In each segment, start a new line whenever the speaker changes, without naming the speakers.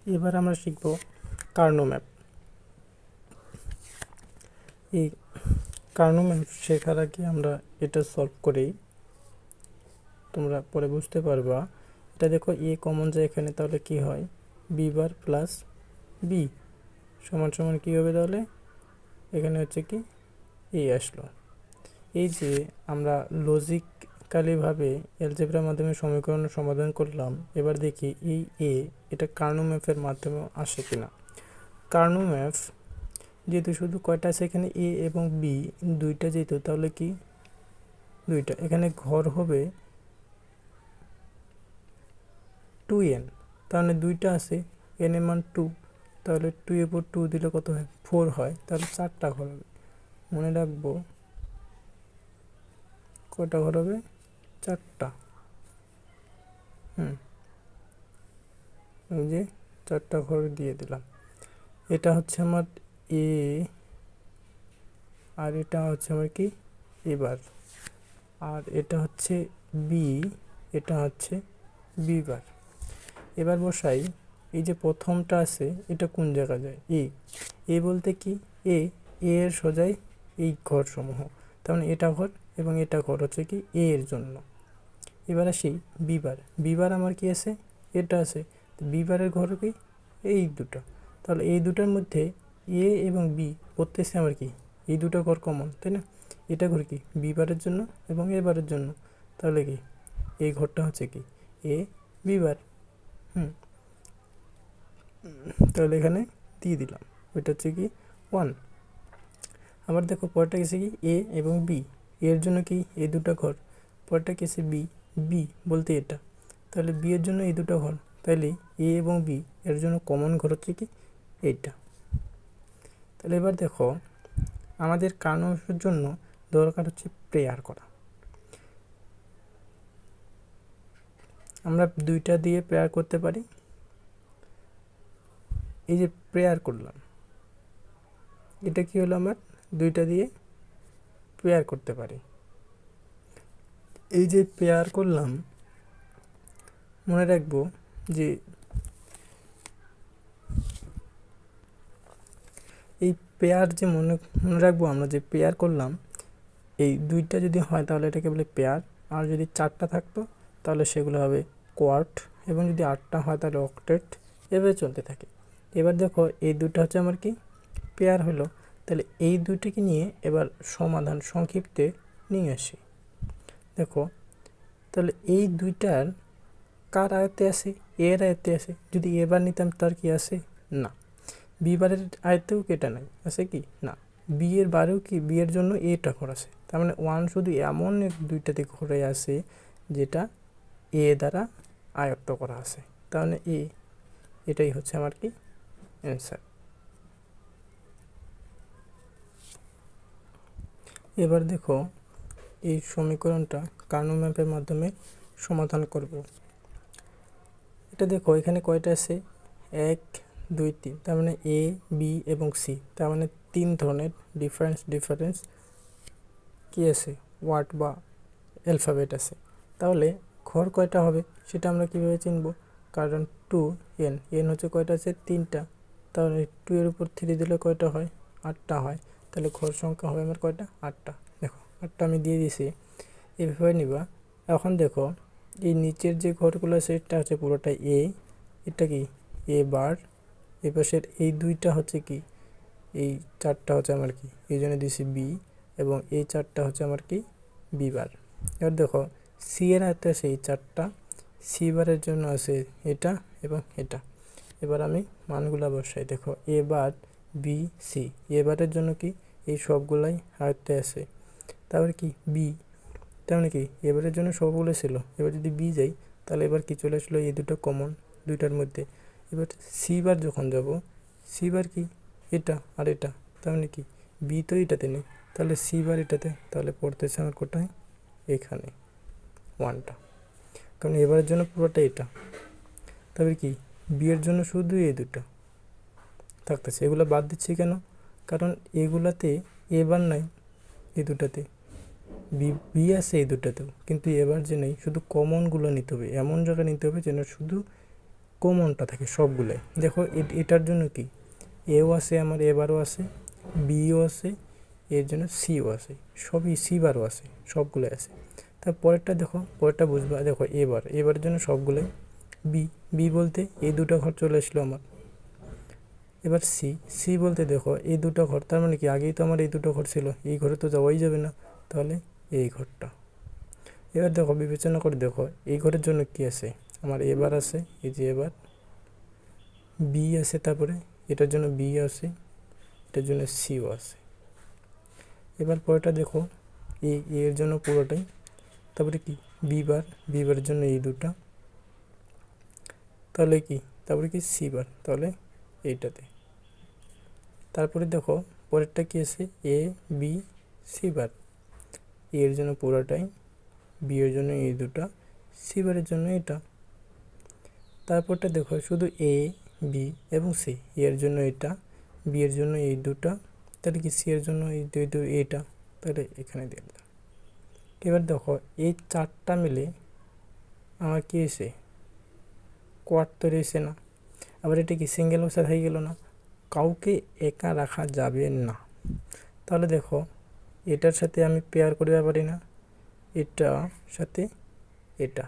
এবার আমরা শিখব কার্নো ম্যাপ। এই কার্নো ম্যাপ শেখার আগে আমরা এটা সলভ করেই তোমরা পরে বুঝতে পারবা। এটা দেখো এ কমন যায় এখানে, তাহলে কি হয়, বি বার প্লাস বি সমান সমান কী হবে, তাহলে এখানে হচ্ছে কি এ আসলো। এই যে আমরা লজিক্যালিভাবে অ্যালজেব্রার মাধ্যমে সমীকরণের সমাধান করলাম, এবার দেখি এই এটা কার্নো ম্যাপের মাধ্যমে আসে কিনা। কার্নো ম্যাপ যেহেতু শুধু কয়টা আছে এখানে এ এবং বি দুইটা, যেহেতু তাহলে কি দুইটা, এখানে ঘর হবে 2n, তাহলে দুইটা আছে, n এর মান 2, তাহলে 2 এর উপর 2 দিলে কত হয়, 4 হয়, তাহলে 4টা ঘর হবে। মনে রাখবো কয়টা ঘর হবে, 4টা। এই যে 4টা ঘর দিয়ে দিলাম। এটা হচ্ছে আমার এ, আর এটা হচ্ছে আমার কি এবার, আর এটা হচ্ছে বি, এটা হচ্ছে বি বার। এবার বসাই, এই যে প্রথমটা আছে এটা কোন জায়গা যায়, এ বলতে কি এ এর সোজাই এই ঘর সমূহ, তার মানে এটা ঘর এবং এটা ঘর হচ্ছে কি এ এর জন্য। এবার আসি বিবার, বিবার আমার কি আছে, এটা আছে, বিবারের ঘর কি এই দুটো, তাহলে এই দুটার মধ্যে এ এবং বি পড়তেছে আমার কি এই দুটো ঘর কমন, তাই না। এটা ঘর কি বিবারের জন্য এবং এ বারের জন্য, তাহলে কি এই ঘরটা হচ্ছে কি এ বিবার। তাহলে এখানে দিয়ে দিলাম, ওইটা হচ্ছে কি 1। আবার দেখো পরেরটা গেছে কি এ এবং বি, এর জন্য কি এই দুটো ঘর, পরেরটা গেছে বি, বি বলতে এটা, তাহলে বি এর জন্য এই দুটো ঘর, তাহলে এ এবং বি এর জন্য কমন ঘর হচ্ছে কি এইটা। তাহলে এবার দেখো আমাদের কার্নোর জন্য দরকার হচ্ছে প্রেয়ার করা। আমরা দুইটা দিয়ে প্রেয়ার করতে পারি। এই যে প্রেয়ার করলাম, এটা কি হলো, আমার দুইটা দিয়ে পেয়ার করতে পারি। এই যে পেয়ার করলাম, মনে রাখবো যে এই পেয়ার যে মনে রাখবো আমরা যে পেয়ার করলাম, এই দুইটা যদি হয় তাহলে এটাকে বলে পেয়ার, আর যদি 4টা থাকতো তাহলে সেগুলো হবে কোয়ার্ট, এবং যদি 8টা হয় তাহলে অক্টেট, এভাবে চলতে থাকে। এবার দেখো এই দুটো হচ্ছে আমার কি পেয়ার হলো, তাহলে এই দুটিকে নিয়ে এবার সমাধান সংক্ষিপ্তে নিয়ে আসি। দেখো তাহলে এই দুইটার কার আয়ত্তে আছে, এর আয়ত্তে আছে, যদি এবার নিতাম তার কি আছে না, বি বারের আয়ত্তেও কি এটা নাই, আছে কি না, বি এর বারেও কি বি এর জন্য এটা ঘর আছে, তার মানে 1 শুধু এমন দুইটাতে ঘরে আছে যেটা এ দ্বারা আয়ত্ত করা আছে, তাহলে এটাই হচ্ছে আমার কি অ্যান্সার। এবার দেখো এই সমীকরণটা কার্নো ম্যাপের মাধ্যমে সমাধান করব। এটা দেখো এখানে কয়টা আছে, 1 2 3, তার মানে এ বি এবং সি, তার মানে 3 ধরনের ডিফারেন্স কি আছে, ওয়ার্ড বা অ্যালফাবেট আছে। তাহলে ঘর কয়টা হবে সেটা আমরা কীভাবে চিনব, কারণ 2n, এন হচ্ছে কয়টা আছে 3টা, তাহলে 2 এর উপর 3 দিলে কয়টা হয়, 8টা হয়, তাহলে ঘর সংখ্যা হবে আমার কয়টা, 8টা। দেখো 8টা আমি দিয়ে দিছি, এইভাবে নিবা। এখন দেখো এই নিচের যে ঘরগুলো আছে এটা হচ্ছে পুরোটাই এ, এটা কি এ বার, এ পাশের এই দুইটা হচ্ছে কি এই 4টা হচ্ছে আমার কি, এই জন্য দিছি বি, এবং এই 4টা হচ্ছে আমার কি বি বার। এবার দেখো সি এর হাতে আছে এই 4টা, সি বারের জন্য আছে এটা এবং এটা। এবার আমি মানগুলা বসাই, দেখো এ বার বি সি, এ বারের জন্য কি এই সবগুলাই হাতে আছে, তারপরে কি বি, তার মানে কি এবারের জন্য সবগুলো ছিল, এবার যদি বি যাই তাহলে এবার কি চলে আসলো, এই দুটো কমন দুইটার মধ্যে। এবার সি বার যখন যাব, সি বার কি এটা আর এটা, তার মানে কি বি তো এটাতে নেই, তাহলে সি বার এটাতে, তাহলে পড়তেছে আমার কোথায় এখানে 1টা, কারণ এবারের জন্য পুরোটা এটা। তবে কি বি এর জন্য শুধু এই দুটো থাকতেছে, এগুলো বাদ দিচ্ছি কেন, কারণ এগুলাতে এবার নাই, এই দুটাতে বি আছে এই দুটাতেও, কিন্তু এবার যে নেই, শুধু কমনগুলো নিতে হবে, এমন জায়গা নিতে হবে যেন শুধু কমনটা থাকে সবগুলোই। দেখো এটার জন্য কি এও আছে, আমার এ বারও আছে, বিও আছে, এর জন্য সিও আছে, সবই সি বারও আছে, সবগুলোই আছে। তার পরেরটা দেখো, পরেরটা বুঝবা। দেখো এবারের জন্য সবগুলোই বি বলতে এই দুটো ঘর চলে আসলো আমার। এবার সি বলতে দেখো এই দুটো ঘর, তার মানে কি আগেই তো আমার এই দুটো ঘর ছিল, এই ঘরে তো যাওয়াই যাবে না, তাহলে এই ঘরটা। এবার দেখো বিবেচনা করে দেখো এই ঘরের জন্য কি আছে, আমার এবার আছে, এই যে এবার বি আছে, তারপরে এটার জন্য বি আছে, এটার জন্য সিও আছে। এবার পরেরটা দেখো এর জন্য পুরোটাই, তারপরে কি বিবারের জন্য এই দুটা, তাহলে কি তারপরে কি সি বার, তাহলে এইটাতে। তারপরে দেখো পরেরটা কি আছে, এ বি সি বার, এর জন্য পুরোটাই, বি এর জন্য এই দুটা, সি বারের জন্য এটা। তারপরটা দেখো শুধু এ বি এবং সি, এর জন্য এটা, বি এর জন্য এই দুটা, তাহলে কি সি এর জন্য এই এইটা, তাহলে এখানে দিয়ে দিলাম। এবার দেখো এই চারটা মিলে আমার কি হয়েছে, কোয়াড তৈরি হয়েছে না। আবার এটা কি সিঙ্গেল বসার হয়ে গেল না, কাউকে একা রাখা যাবে না। তাহলে দেখো এটার সাথে আমি পেয়ার করতে পারি না, এটার সাথে এটা,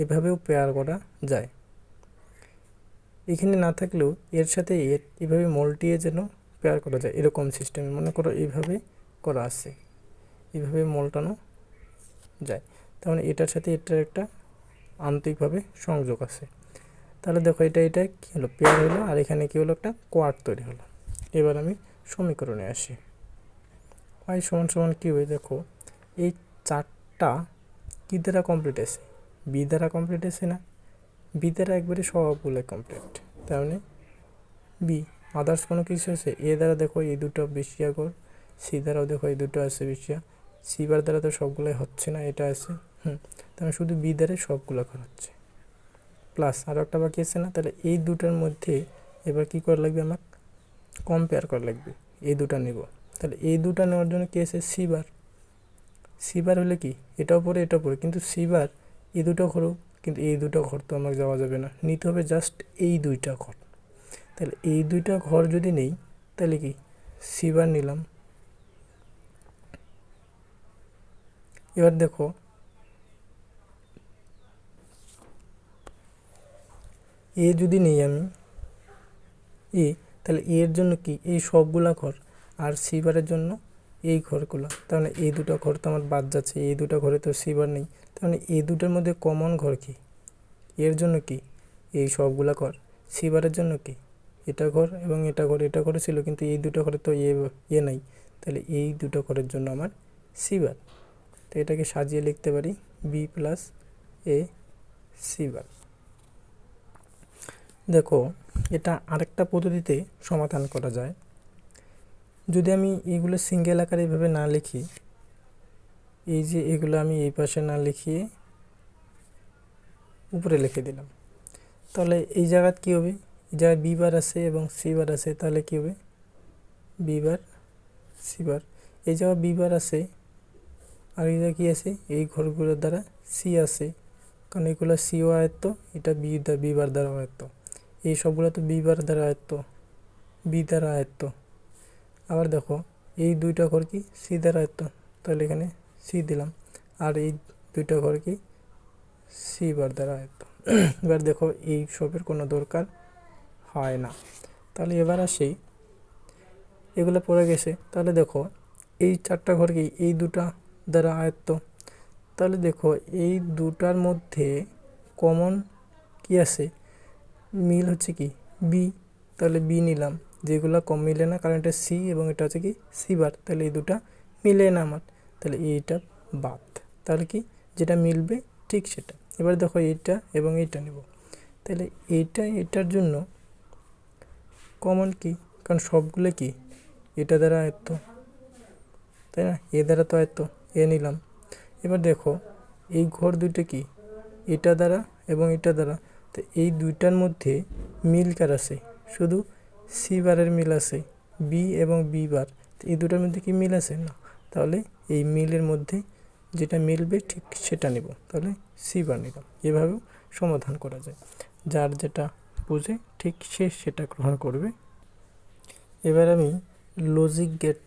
এভাবেও পেয়ার করা যায়। এখানে না থাকলেও এর সাথে এভাবে মল্টিয়ে যেন পেয়ার করা যায়, এরকম সিস্টেমে মনে করো এইভাবে করা আছে, এইভাবে মল্টানো যায়। তার মানে এটার সাথে এটার একটা আন্তরিকভাবে সংযোগ আছে। তাহলে দেখো এটা কী হলো, পেয়ার হলো, আর এখানে কী হলো, একটা কোয়াড তৈরি হলো। এবার আমি সমীকরণে আসি। y সমান কী হয়, দেখো এই চারটা কী দ্বারা কমপ্লিট আছে, বি দ্বারা কমপ্লিট আছে না, বি দ্বারা একবারে সবগুলো কমপ্লিট, তার মানে বি। আদার্স কোনো কিছু আছে, এ দ্বারা দেখো এই দুটো বেশিয়া ঘর, সি দ্বারাও দেখো এই দুটো আছে বেশিয়া, সি বার দ্বারা তো সবগুলোই হচ্ছে না, এটা আছে, তার মানে শুধু বি দ্বারা সবগুলো ঘর হচ্ছে। প্লাস আরও একটা বাকি আছে না, তাহলে এই দুটার মধ্যে এবার কী করা লাগবে, আমার কম্পেয়ার করা লাগবে, এই দুটা নেব। তাহলে এই দুটা নেওয়ার জন্য কী আছে, সি বার হলে কি এটাও পড়ে এটাও পড়ে, কিন্তু সি বার এই দুটো ঘরও, কিন্তু এই দুটো ঘর তো আমার যাওয়া যাবে না, নিতে হবে জাস্ট এই দুইটা ঘর। তাহলে এই দুইটা ঘর যদি নেই, তাহলে কি সি বার নিলাম। এবার দেখো এ যদি নেই আমি তাহলে এর জন্য কি এই সবগুলা ঘর, আর সি বারের জন্য এই ঘরগুলো, তার মানে এই দুটো ঘর তো আমার বাদ যাচ্ছে, এই দুটো ঘরে তো সি বার নেই, তার মানে এই দুটোর মধ্যে কমন ঘর কি, এর জন্য কি এই সবগুলা ঘর, সি বারের জন্য কি এটা ঘর এবং এটা ঘরে ছিল, কিন্তু এই দুটো ঘরে তো এ নাই, তাহলে এই দুটো ঘরের জন্য আমার সি বার। তো এটাকে সাজিয়ে লিখতে পারি B plus A C bar. দেখো এটা আরেকটা পদ্ধতিতে সমাধান করা যায়। যদি আমি এগুলো সিঙ্গেল আকারে এইভাবে না লিখি, এই যে এগুলো আমি এই পাশে না লিখিয়ে উপরে লিখে দিলাম, তাহলে এই জায়গায় কী হবে, এই জায়গায় বি বার আছে এবং সি বার আছে, তাহলে কী হবে বি বার সি বার। এই জায়গায় বি বার আছে, আর এই জায়গায় কী আছে, এই ঘরগুলোর দ্বারা সি আছে, কারণ এগুলো সিও আয়ত্ত, এটা বি বার দ্বারা আয়ত্ত, এই সবগুলো তো বি বার দ্বারা আয়ত্ত, বি দ্বারা আয়ত্ত। আবার দেখো এই দুইটা ঘর কি সি দ্বারা আয়ত্ত, তাহলে এখানে সি দিলাম, আর এই দুইটা ঘর কি সি বার দ্বারা আয়ত্ত। এবার দেখো এই সবের কোনো দরকার হয় না। তাহলে এবার আসি, এগুলো পড়ে গেছে, তাহলে দেখো এই চারটা ঘর কি এই দুটা দ্বারা আয়ত্ত, তাহলে দেখো এই দুটার মধ্যে কমন কি আছে, মিল হচ্ছে কি বি, তাহলে বি নিলাম। যেগুলো কম মিলে না, কারণ এটা সি এবং এটা হচ্ছে কি সি বার, তাহলে এই দুটা মিলে না আমার, তাহলে এইটা বাদ। তাহলে কি যেটা মিলবে ঠিক সেটা। এবার দেখো এইটা এবং এইটা নেব, তাহলে এটার জন্য কমন কি, কারণ সবগুলো কি এটা দ্বারা আয়ত্ত, তাই না, এ দ্বারা তো আয়ত্ত, এ নিলাম। এবার দেখো এই ঘর দুইটা কি এটা দ্বারা এবং এটা দ্বারা, তো এই দুইটার মধ্যে মিল কার আছে, শুধু সি বারের মিল আছে, বি এবং বি বার, তো এই দুটার মধ্যে কি মিল আছে না, তাহলে এই মিলের মধ্যে যেটা মিলবে ঠিক সেটা নেব, তাহলে সি বার নিলাম। এভাবেও সমাধান করা যায়। যার যেটা বুঝে ঠিক সে সেটা গ্রহণ করবে। এবার আমি লজিক গেট,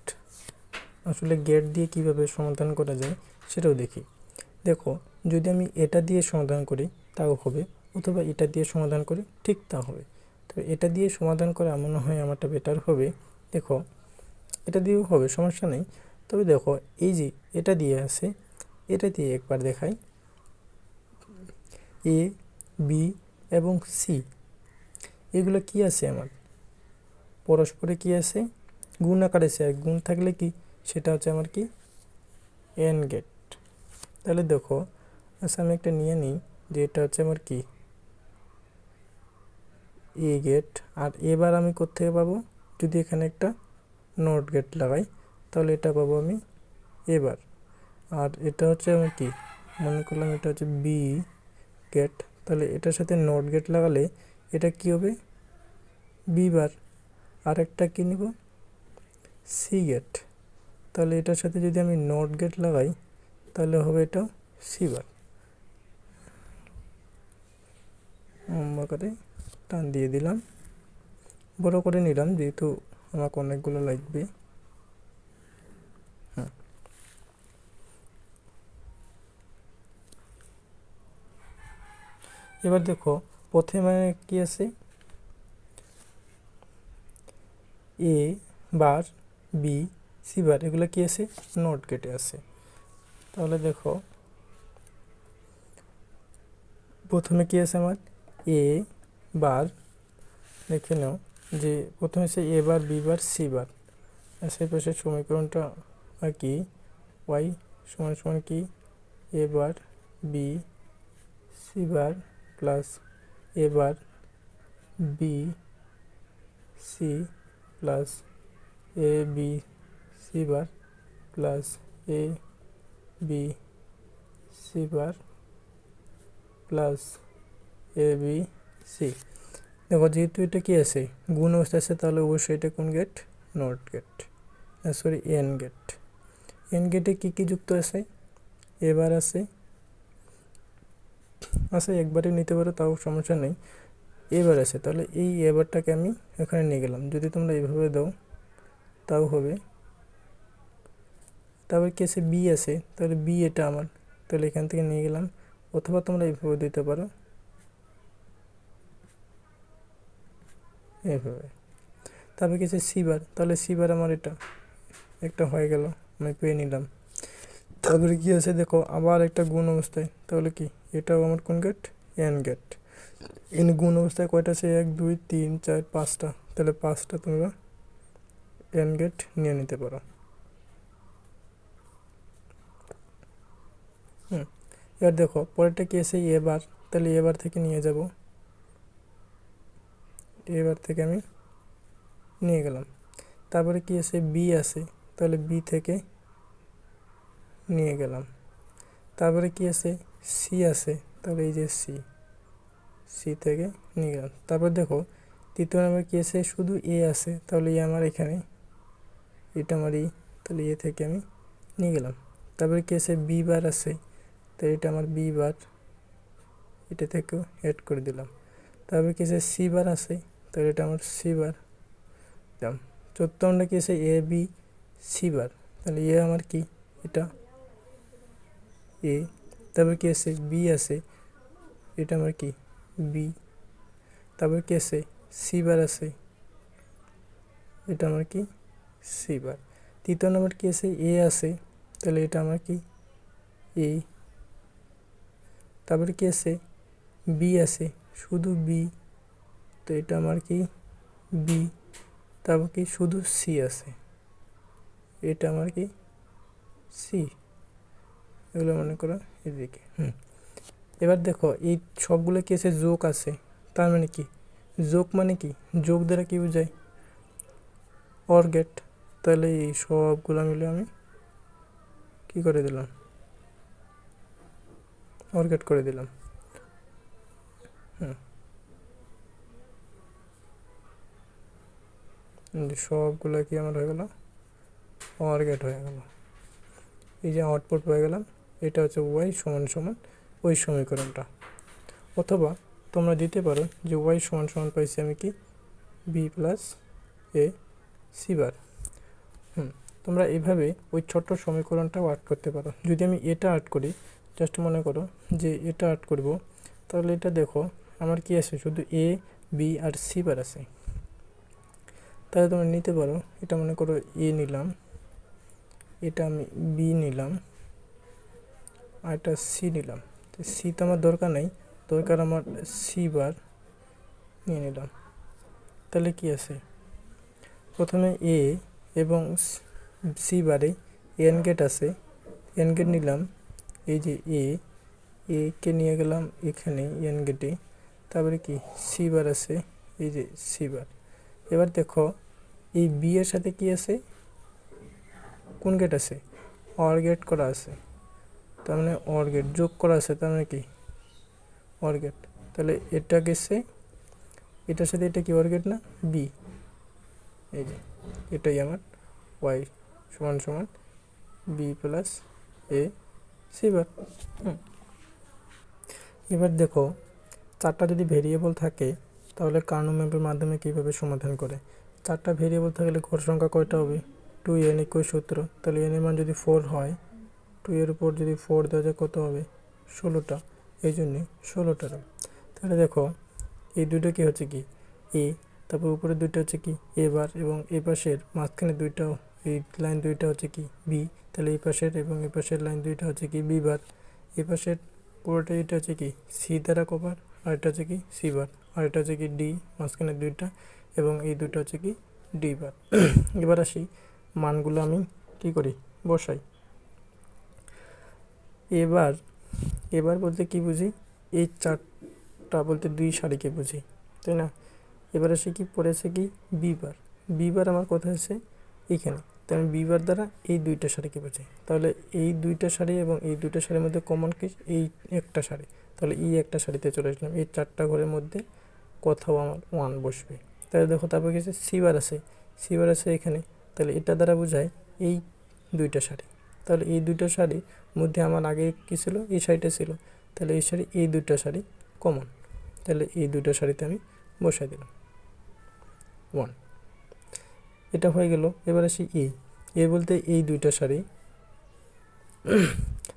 আসলে গেট দিয়ে কিভাবে সমাধান করা যায় সেটাও দেখি। দেখো, যদি আমি এটা দিয়ে সমাধান করি তাও হবে, অথবা এটা দিয়ে সমাধান করি ঠিক তা হবে। তো এটা দিয়ে সমাধান করা মনে হয় আমারটা বেটার হবে। দেখো, এটা দিয়েও হবে, সমস্যা নেই। তবে দেখো, এই যে এটা দিয়ে আছে, এটা দিয়ে একবার দেখাই। এ, বি এবং সি এগুলো কি আছে আমার পরস্পরে কি আছে, গুণ আকারে আছে। আর গুণ থাকলে কি সেটা হচ্ছে আমার কি এন গেট। তাহলে দেখো, আচ্ছা আমি একটা নিয়ে নিই যে এটা হচ্ছে আমার কি এ গেট। আর এবার আমি কোত্থেকে পাবো, যদি এখানে একটা নট গেট লাগাই তাহলে এটা পাবো আমি এবার। আর এটা হচ্ছে আমার কি, মনে করলাম এটা হচ্ছে বি গেট, তাহলে এটার সাথে নট গেট লাগালে এটা কি হবে বি বার। আর একটা কি নিব সি গেট, তাহলে এটার সাথে যদি আমি নট গেট লাগাই তাহলে হবে এটা সি বার। আকারে টান দিয়ে দিলাম, বড় করে নিলাম যেহেতু আমাকে অনেকগুলো লাগবে। এবার দেখো, প্রথমে কি আছে এ বার বি সি বার, এগুলো কি আছে নট গেটে আছে। তাহলে দেখো প্রথমে কি আছে আমার এ বার, দেখে নাও যে প্রথমে আছে এ বার বি বার সি বার। আশেপাশের সমীকরণটা আর কি ওয়াই সমান সমান কি A bar B C bar plus A bar B C plus A B C bar plus A B C bar plus A B C. দেখো, যেহেতু এটা কি আছে গুণ অবস্থা আছে, তাহলে অবশ্যই এটা কোন gate, not gate, sorry N gate. N গেটে কী কী যুক্ত আছে, এবার আছে, আচ্ছা একবারে নিতে পারো তাও সমস্যা নেই। এবার আছে, তাহলে এই এবারটাকে আমি এখানে নিয়ে গেলাম, যদি তোমরা এইভাবে দাও তাও হবে। তারপর কি আছে বি আছে, তাহলে বি এটা আমার, তাহলে এখান থেকে নিয়ে গেলাম, অথবা তোমরা এইভাবে দিতে পারো, এইভাবে। তারপর কি আছে সি বার, তাহলে সি বার আমার এটা একটা হয়ে গেল, আমি পেয়ে নিলাম। তারপরে কি আছে দেখো, আবার একটা গুণ অবস্থায়, তাহলে কি এটাও আমার কোন গেট, এন গেট। এন গুণ অবস্থায় কয়টা আছে, 1 2 3 4 5টা, তাহলে 5টা তোমরা এন গেট নিয়ে নিতে পারো। এবার দেখো পরেরটা কি আছে এবার, তাহলে এবার থেকে নিয়ে যাব, এবার থেকে আমি নিয়ে গেলাম। তারপরে কি আছে বি আছে, তাহলে বি থেকে নিয়ে গেলাম। তারপরে কি আছে সি আছে, তাহলে এই যে সি, সি থেকে নিয়ে গেলাম। তারপর দেখো তৃতীয় নাম্বার কি আছে, শুধু এ আছে, তাহলে এ আমার এখানে, এটা আমার ই, তাহলে এ থেকে আমি নিয়ে গেলাম। তারপরে কি আছে বি বার আছে, তো এটা আমার বি বার, এটা থেকেও অ্যাড করে দিলাম। তারপরে কি আছে সি বার আছে, তাহলে এটা আমার সি বার দিলাম। চতুর্থ নাম্বার কি আছে এ বি সি বার, তাহলে এ আমার কি এটা এ। তারপর কি আছে বি আছে, এটা আমার কি বি। তারপর কি আছে সি বার আছে, এটা আমার কি সি বার। তৃতীয় নাম্বার কি আছে এ আছে, তাহলে এটা আমার কি এ। তারপরে কি আছে বি আছে, শুধু বি, তো এটা আমার কি বি। তারপর কি শুধু সি আছে, এটা আমার কি সি। এগুলো মনে করো এদিকে। এবার দেখো এই সবগুলো কি আছে যোগ আছে, তার মানে কি যোগ মানে কি, যোগ দ্বারা কি বোঝায় অর গেট। তাহলে এই সবগুলো মিলে আমি কি করে দিলাম, অর গেট করে দিলাম। সবগুলো কি আমার হয়ে গেল অর গেট হয়ে গেল। এই যে আউটপুট হয়ে গেলাম, এটা হচ্ছে ওয়াই সমান সমান ওই সমীকরণটা। অথবা তোমরা দিতে পারো যে ওয়াই সমান সমান পাইছি আমি কি B plus A C bar. তোমরা এইভাবে ওই ছোট্ট সমীকরণটাও আর্ট করতে পারো। যদি আমি এটা আর্ট করি, জাস্ট মনে করো যে এটা আর্ট করব, তাহলে এটা দেখো আমার কি আছে, শুধু এ বি আর সি বার আছে। তাহলে তোমরা নিতে পারো, এটা মনে করো এ নিলাম, এটা আমি বি নিলাম, আর এটা সি নিলাম। তো সি তো আমার দরকার নেই, দরকার আমার সি বার নিয়ে নিলাম। তাহলে কি আছে, প্রথমে এ এবং সি বারে এন গেট আছে, এন গেট নিলাম, এই যে এ কে নিয়ে গেলাম এখানে এন গেটে, তারপরে কি সি বার আছে, এই যে সি বার। এবার দেখো এই বি এর সাথে কি আছে, কোন গেট আছে, অর গেট করা আছে, তার মানে অর গেট যোগ করা আছে, তার মানে কি অর গেট। তাহলে এটা গেছে এটার সাথে, এটা কি অর গেট না, বি, এই যে এটাই আমার ওয়াই সমান সমান B plus A C bar. এবার দেখো চারটা যদি ভেরিয়েবল থাকে তাহলে কার্নো ম্যাপের মাধ্যমে কীভাবে সমাধান করে। চারটা ভেরিয়েবল থাকলে ঘর সংখ্যা কয়টা হবে, 2n = 17। তাহলে n এর মান যদি 4 হয়, 2 এর উপর যদি 4 দেওয়া যায় কত হবে, 16টা, এই জন্যে 16টা। তাহলে দেখো এই দুটো কি হচ্ছে কি এ, তারপর উপরে দুইটা হচ্ছে কি এ বার, এবং এই পাশের মাঝখানে দুইটা, এই লাইন দুইটা হচ্ছে কি বি। তাহলে এই পাশের এবং এই পাশের লাইন দুইটা হচ্ছে কি বি বার, এই পাশের পুরোটা এটা হচ্ছে কি সি দ্বারা কভার, আর এটা হচ্ছে কি সি বার, আর এটা হচ্ছে কি ডি, মাঝখানে দুইটা, এবং এই দুটো হচ্ছে কি ডি বার। এবার আসি মানগুলো আমি কি করি, বসাই। এবার বলতে কি বুঝি, এই চারটা বলতে দুই সারিকে বুঝি, তাই না। এবার আসে কি পড়েছে কি বি বার আমার কোথায় আছে, এইখানে। তাই আমি বি বার দ্বারা এই দুইটা সারিকে বুঝি। তাহলে এই দুইটা সারি এবং এই দুইটা সারির মধ্যে কমন কি, এই একটা সারি। তাহলে এই একটা সারিতে চলে আসলাম, এই চারটা ঘরের মধ্যে কোথাও আমার 1 বসবে। তাহলে দেখো তারপর কিছু সি বার আছে এখানে। তাহলে এটা দ্বারা বোঝায় এই দুইটা সারি। তাহলে এই দুইটা সারির মধ্যে আমার আগে কী ছিল, এই সারিটা ছিল। তাহলে এই সারি, এই দুইটা সারি কমন। তাহলে এই দুইটা সারিতে আমি বসাই দিলাম 1। এটা হয়ে গেল। এবার আসি এ বলতে এই দুইটা সারি।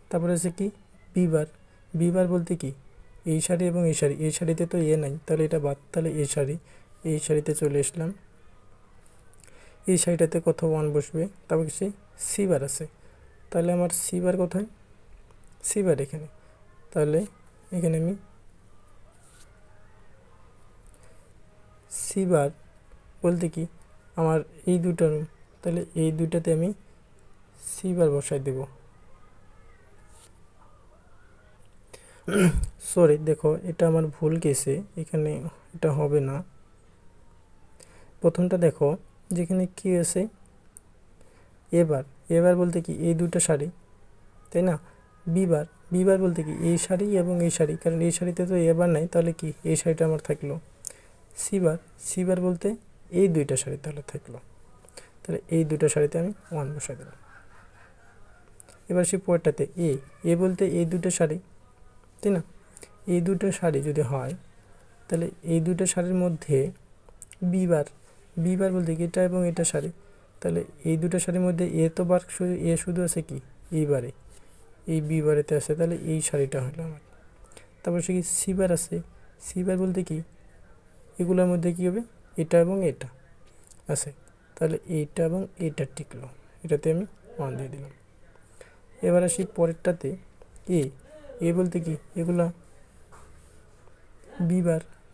তারপরে আছে কি বি বার বলতে কি এই সারি এবং এই সারি, এই সারিতে তো এ নাই, তাহলে এটা বাদ। তাহলে এই সারিতে চলে আসলাম, এই সারিটাতে কোথাও 1 বসবে। তারপর কি সি বার আছে, তাহলে আমার সি বার কোথায়, সি বার এখানে। তাহলে এখানে আমি সি বার বলতে কি আমার এই দুটো, তাহলে এই দুইটাতে আমি সি বার বসাই দেব। সরি দেখো এটা আমার ভুল গেছে, এখানে এটা হবে না। প্রথমটা দেখো যেখানে কি আছে এবার বলতে কি এই দুটো সারি, তাই না। বি বার বলতে কি এই সারি এবং এই সারি, কারণ এই সারিতে তো এবার নাই, তাহলে কি এই সারিটা আমার থাকলো। সি বার বলতে এই দুইটা সারি তাহলে থাকলো। তাহলে এই দুটো সারিতে আমি 1 বসাই দিলাম। এবার সে পরেরটাতে এ বলতে এই দুটো সারি, তাই না। এই দুটো সারি যদি হয়, তাহলে এই দুটো সারির মধ্যে বি বার বলতে কি এটা এবং এটা সারি। তাহলে এই দুটো সারির মধ্যে এ তো বার, শুধু আছে কি এই বারে, এই বি বারেতে আছে। তাহলে এই সারিটা হলো আমার। তারপর সে কি সি বার বলতে কি এগুলোর মধ্যে কি হবে, এটা এবং এটা আছে। তাহলে এইটা এবং এইটা টিকলো, এটাতে আমি 1 দিয়ে দিলাম। এবার আসি পরেরটাতে এ বলতে কি এগুলা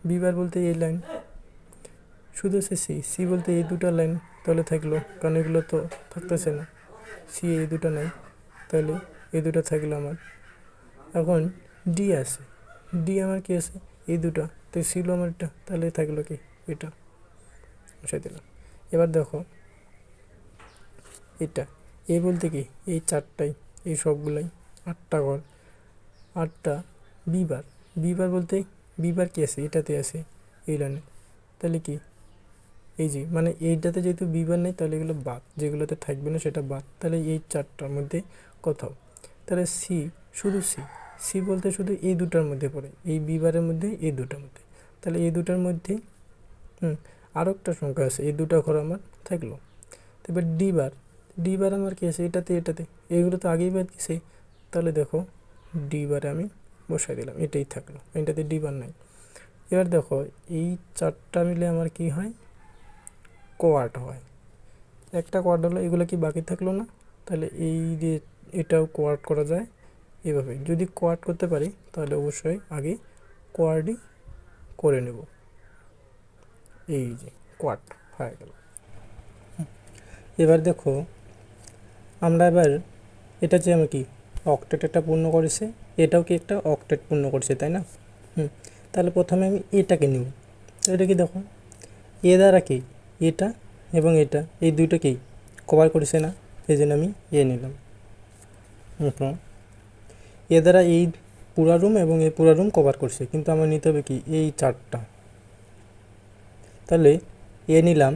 বি বার বলতে এই লাইন, শুধু আছে সি বলতে এই দুটো লাইন তাহলে থাকলো, কারণ এগুলো তো থাকতেছে না, সি এই দুটো নাই, তাহলে এই দুটো থাকলো আমার। এখন ডি আছে, ডি আমার কি আছে এই দুটো, তো ছিল আমার এটা, তাহলে থাকলো কি এটা বসাই দিলাম। এবার দেখো এটা এ বলতে কি এই চারটাই, এই সবগুলাই 8টা ঘর, 8টা। বি বার বলতে বি বার কি আছে, এটাতে আছে এই লাইনে। তাহলে কি এই যে মানে এইটাতে যেহেতু বি বার নেই, তাহলে এগুলো বাদ, যেগুলোতে থাকবে না সেটা বাদ। তাহলে এই চারটার মধ্যে কোথাও, তাহলে শুধু সি বলতে শুধু এই দুটার মধ্যে পড়ে, এই বি বারের মধ্যে, এই দুটার মধ্যে। তাহলে এই দুটার মধ্যে আরও একটা সংখ্যা আছে, এই দুটা ঘর আমার থাকলো। তো এবার ডি বার আমার কী আছে, এটাতে এইগুলো তো আগেই বাদ দিছে। তাহলে দেখো ডি বারে আমি বসাই দিলাম, এটাই থাকলো, এটাতে ডি বার নাই। এবার দেখো এই চারটা মিলে আমার কি হয়, কোয়ার্ট হয়। একটা কোয়ার্ট হলো, এগুলো কি বাকি থাকলো না? তাহলে এই যে এটাও কোয়ার্ট করা যায় এভাবে। যদি কোয়ার্ট করতে পারি তাহলে অবশ্যই আগে কোয়ার্টই করে নেব। এই যে কোয়ার্ট হয়ে গেল। এবার দেখো আমরা এবার এটা যে আমি কি অক্টেট একটা পূর্ণ করেছে, এটাও কি একটা অক্টেট পূর্ণ করছে, তাই না? তাহলে প্রথমে আমি এটাকে নিব। এটা কি দেখো, এ দ্বারা কি এটা এবং এটা এই দুইটাকেই কভার করেছে না, এই জন্য আমি এ নিলাম। এ দ্বারা এই পুরা রুম এবং এই পুরা রুম কভার করছে, কিন্তু আমার নিতে হবে কি এই চারটা। তাহলে এ নিলাম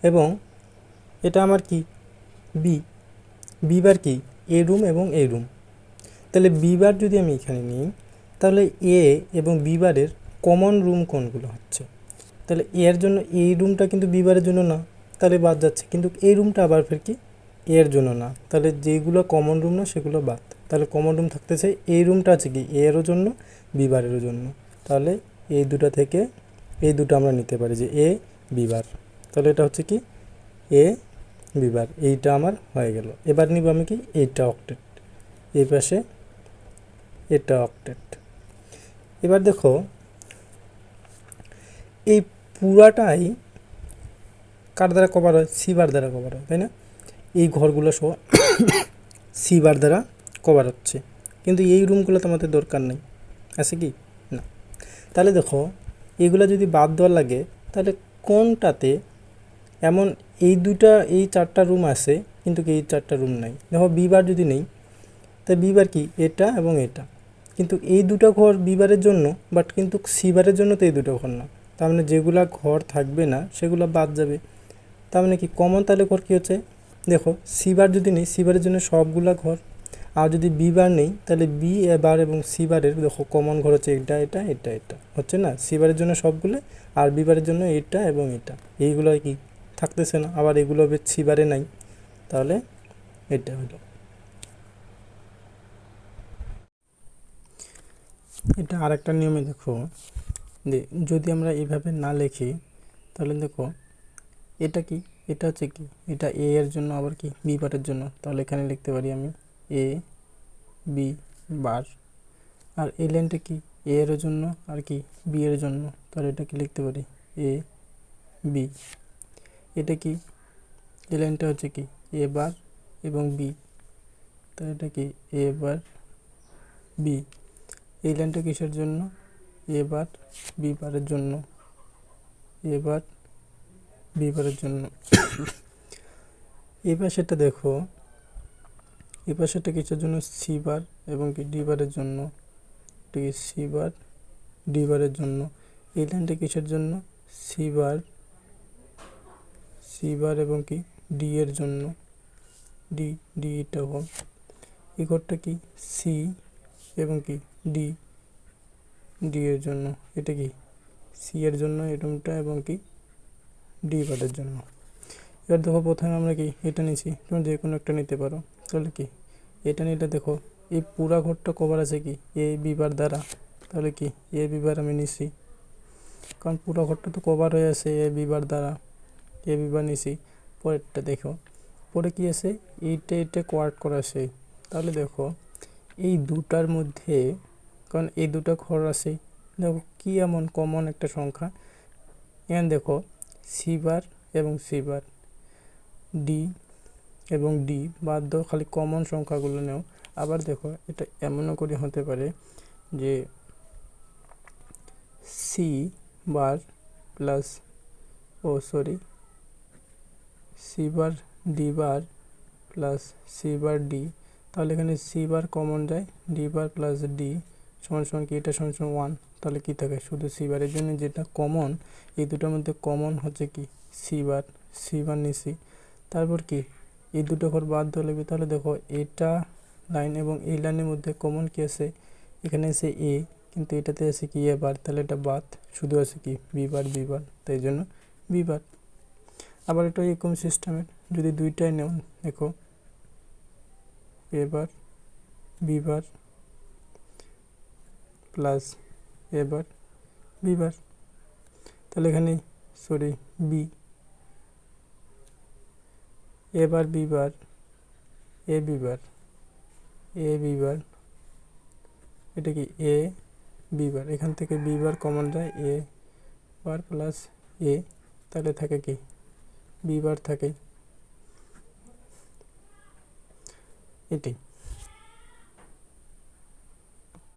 এবং এটা আমার কি বি বার কি এ রুম এবং এই রুম। তাহলে বি বার যদি আমি এখানে নিই, তাহলে এ এবং বি বারের কমন রুম কোনগুলো হচ্ছে? তাহলে এর জন্য এই রুমটা কিন্তু বি বারের জন্য না, তাহলে বাদ যাচ্ছে। কিন্তু এই রুমটা আবার ফের কি এর জন্য না, তাহলে যেগুলো কমন রুম না সেগুলো বাদ। তাহলে কমন রুম থাকতেছে এই রুমটা আছে কি এরও জন্য, বি বারেরও জন্য। তাহলে এই দুটা থেকে এই দুটো আমরা নিতে পারি যে এ বি বার। তাহলে এটা হচ্ছে কি এ বি বার, এইটা আমার হয়ে গেল। এবার নিব আমি কি এইটা অক্টেট, এই পাশে এটা অক্টেট। এবার দেখো এই পুরাটাই কার দ্বারা কভার হয়, সি বার দ্বারা কভার হয়, তাই না? এই ঘরগুলো সহ সি বার দ্বারা কভার হচ্ছে, কিন্তু এই রুমগুলো তো আমাদের দরকার নেই, আছে কি না? তাহলে দেখো এইগুলো যদি বাদ দেওয়ার লাগে, তাহলে কোনটাতে এমন এই চারটা রুম আছে কিন্তু কি এই চারটা রুম নাই? দেখো বি বার যদি নেই, তাই বি বার কি এটা এবং এটা, কিন্তু এই দুটো ঘর বি বারের জন্য, বাট কিন্তু সি বারের জন্য তো এই দুটো ঘর না। তার মানে যেগুলা ঘর থাকবে না সেগুলো বাদ যাবে। তার মানে কি কমন তাহলে ঘর কী হচ্ছে, দেখো সি বার যদি নেই, সি বারের জন্য সবগুলা ঘর। আর যদি বি বার নেই, তাহলে বি বার এবং সি বারের দেখো কমন ঘর হচ্ছে এটা হচ্ছে না, সি বারের জন্য সবগুলো, আর বি বারের জন্য এটা এবং এটা। এইগুলো কি থাকতেছে না, আবার এগুলো সি বারে নাই, তাহলে এটা হলো। এটা আরেকটা নিয়মে দেখো যে যদি আমরা এইভাবে না লিখি, তাহলে দেখো এটা কি, এটা হচ্ছে কি এটা এ এর জন্য, আবার কি বি বারের জন্য। তাহলে এখানে লিখতে পারি আমি এ বি বার। আর এই লাইনটা কি এ এর জন্য আর কি বি এর জন্য, তাহলে এটা কি লিখতে পারি এ বি। এটা কি এই লাইনটা হচ্ছে কি এ বার এবং বি, তাহলে এটা কি এ বার বি। এই লাইনটা কিসের জন্য, এ বার বি বারের জন্য, এ বার বি বারের জন্য। এই পাশেরটা দেখো, এই পাশেরটা কিসের জন্য, সি বার এবং কি ডি বারের জন্য, ঠিক আছে সি বার ডি বারের জন্য। এই লাইনটা কিসের জন্য, সি বার এবং কি ডি এর জন্য, ডি এটা হোক। এই ঘরটা কি সি এবং কি ডি এর জন্য, এটা কি সি এর জন্য এরমটা এবং কি ডি বারের জন্য। এবার দেখো প্রথমে আমরা কি এটা নিয়েছি, তুমি যে কোনো একটা নিতে পারো। তাহলে কি এটা নিলে দেখো এই পুরা ঘরটা কভার আছে কি এ বি বার দ্বারা, তাহলে কি এ বি বার আমি নিছি, কারণ পুরো ঘরটা তো কভার হয়ে আছে এ বি বার দ্বারা, এ বি বার নিছি। পরেরটা দেখো, পরে কি আছে এইটা কোয়ার্ট করা আছে। তাহলে দেখো এই দুটার মধ্যে, কারণ এই দুটো ঘর আছে, দেখো কি এমন কমন একটা সংখ্যা, এখানে দেখো সি বার এবং সি বার, ডি এবং ডি বাদ দাও, খালি কমন সংখ্যাগুলো নেও। আবার দেখো এটা এমনও করে হতে পারে যে C bar plus C bar D bar plus C bar D. তাহলে এখানে সি বার কমন যায়, ডি বার প্লাস ডি সমান সমান কি এটা সমান সমান 1। তাহলে কি থাকে, শুধু সি বারের জন্য যেটা কমন, এই দুটোর মধ্যে কমন হচ্ছে কি সি বার নিছি। তারপর কি এই দুটো ঘর বাদ দেওয়া লাগবে। তাহলে দেখো এটা লাইন এবং এই লাইনের মধ্যে কমন কি আছে, এখানে আছে এ, কিন্তু এটাতে আছে কি এ বার, তাহলে এটা বাদ, শুধু আছে কি বি বার, তাই জন্য বি বার। আবার এটা এরকম সিস্টেমের, যদি দুইটাই নেও, দেখো এ bar B bar plus A bar B বার, তাহলে এখানে sorry B, A bar B bar, A B bar, A B বার, এটা কি এ বি বার, এখান থেকে বি বার কমন যায়, এ বার প্লাস এ, তাহলে থাকে কি বি বার থাকে, এটাই।